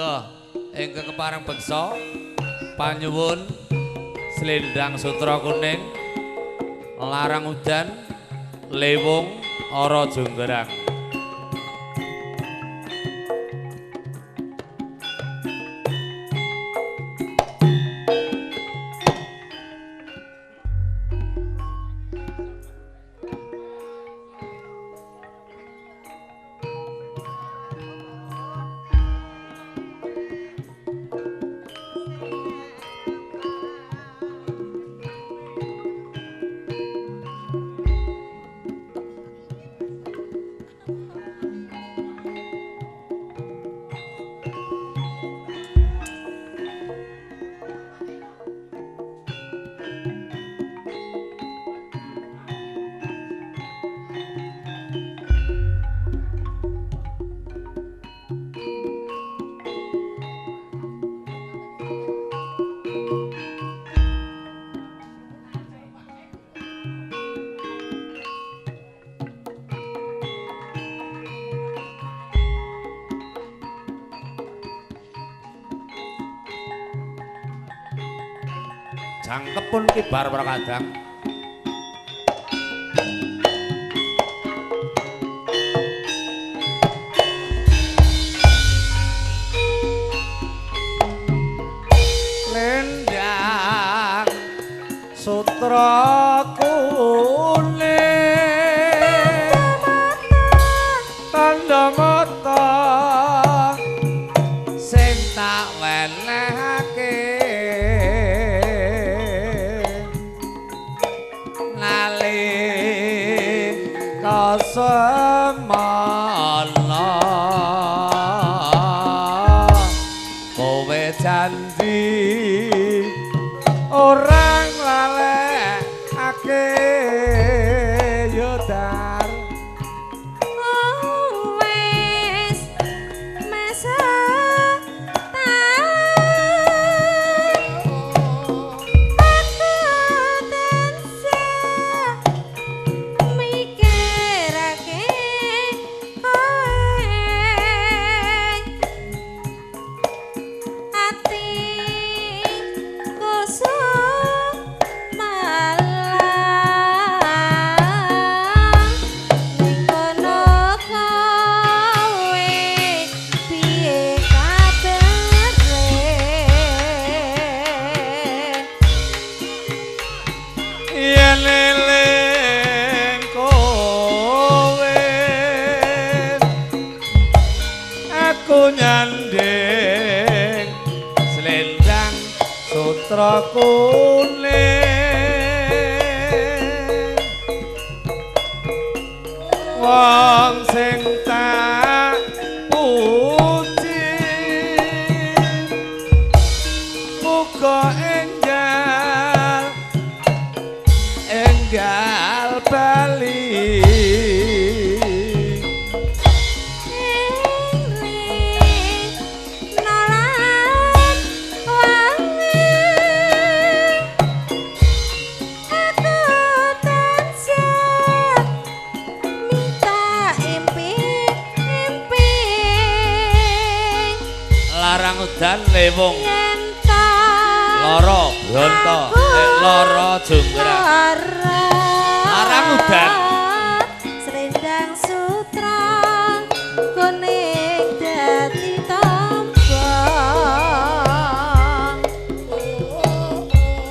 monggo ingkang kepareng beksa panyuwun Slendang Sutra Kuning Larang Udan Lewung Ora Jonggrang. Jangkepun kibar prakadang Slendang Sutra Kuning tandha mata sing tak wenehake semana kowe janji orang lalekake yo dar wis mesa nyanding Slendang Sutra Kuning wong sing tak puji muga enggal bali Larang Udan Lewung Loro Bronto Loro Jonggrang Larang Udan Slendang Sutra Kuning dadi tombong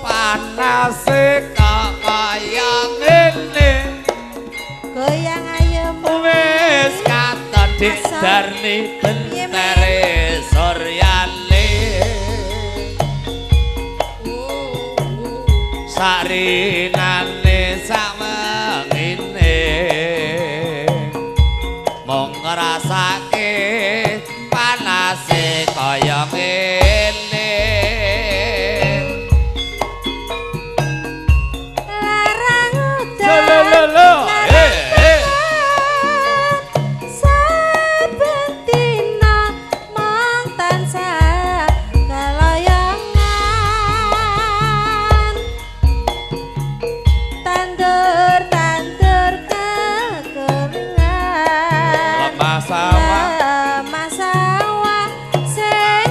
panase kaya ngene goyang ayem wis katon didarni bentere Soryale sarinane samengine mung ngrasake panase kaya ngene Larang Udan saben dina mung tansah kaloyongan tandur-tandur kekeringan lemah sawah lemah sawah sing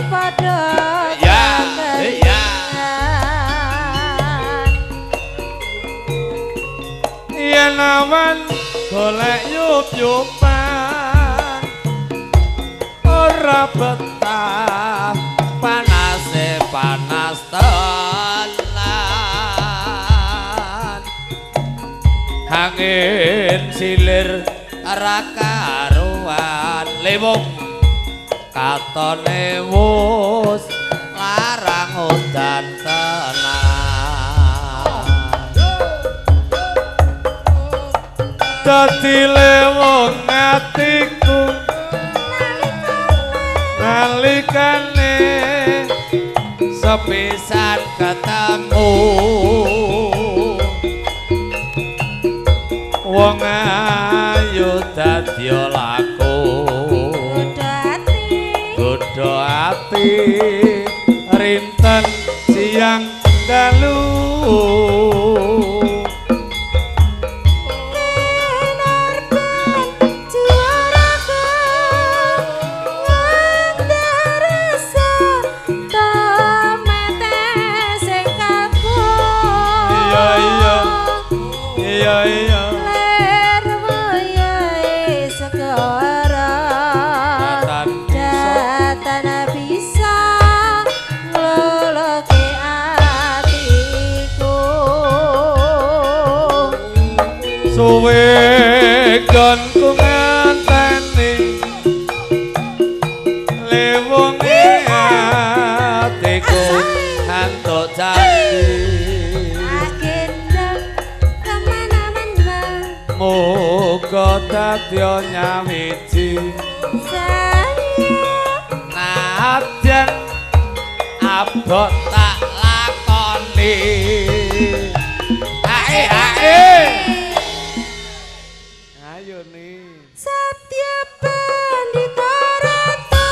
golek yup-yupan ora betah panase panas tenan angin silir ra karuan lewung katone wus larang udan tenan dadi lewung atiku nalikane sepisan ketemu wong ayu dadi laku godho ati rinten siang dalu suwe gonku nganteni lewunge atiku antuk janji agenda kemana-mana muga dadi nyawiji nadyan abot tak lakoni ae ayo nih Satya Pandita Ratu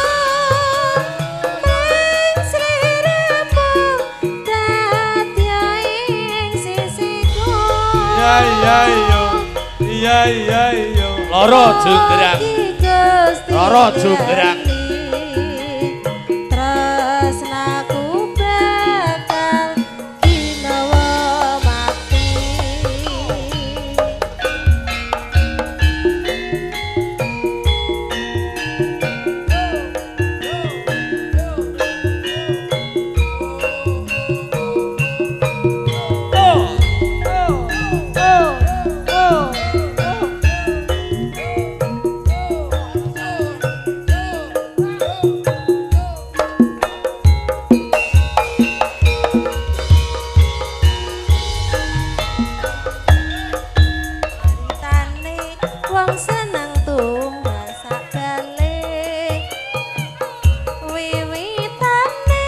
Nang Sri Rama Dadya ing sisiku iya yo loro junggrang loro junggrang tresnaku bakal ginawa mati wong seneng tunggal sakbale wiwitane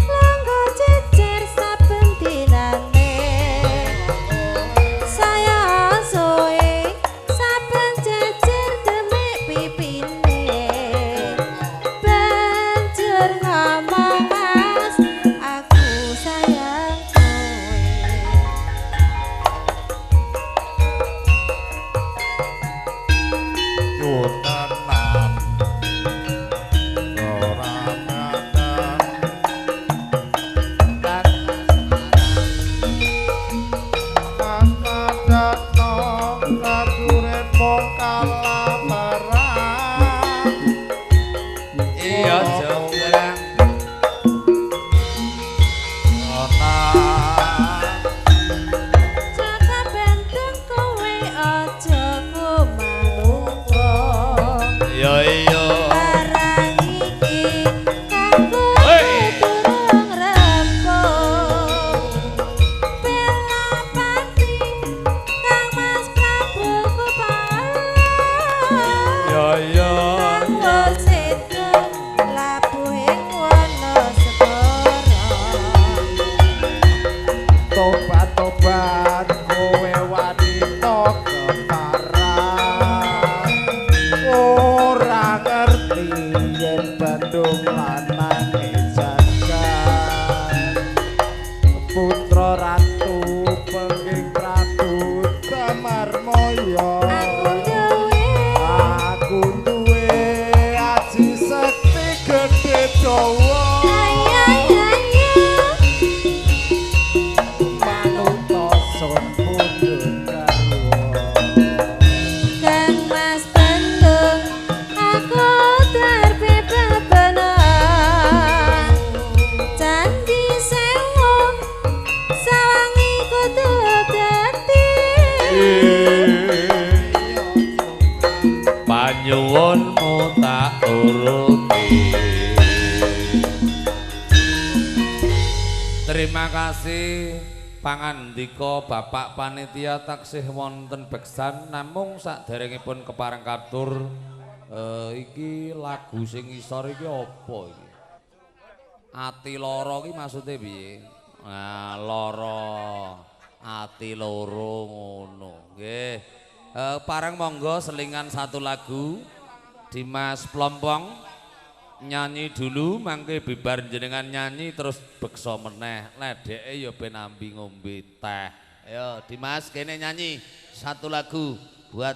langgo jejer saben dinane saya soe saben jejer demik pipine banjur ngomong mas aku sayang iya jonggrang jaga benteng kowe aja kumanungko iya barang iki kanggo durung rempong bela pati kang Mas Prabu Kupala iya kanggo sedo labuhing Wonosegoro tobat-tobat kowe wanita keparan ora ngerti yen Bandung lanange jagat putra ratu pengging ratu Damarmaya aku duwe aji sekti gedhe dawa manuta sun pundhut garwa nyuwunmu tak turuti. Terima kasih pangandika Bapak Panitia taksih wonten beksan, namung saderengipun kepareng katur iki lagu sing isor iki apa iki? Ati loro iki maksude piye? Nah, loro ati loro ngono. Nggih. Pareng monggo selingan satu lagu Dimas Plompong nyanyi dulu mangke bibar jenengan nyanyi terus beksa meneh. Ledeke ya ben ambi ngombe teh. Ayo Dimas kene nyanyi satu lagu buat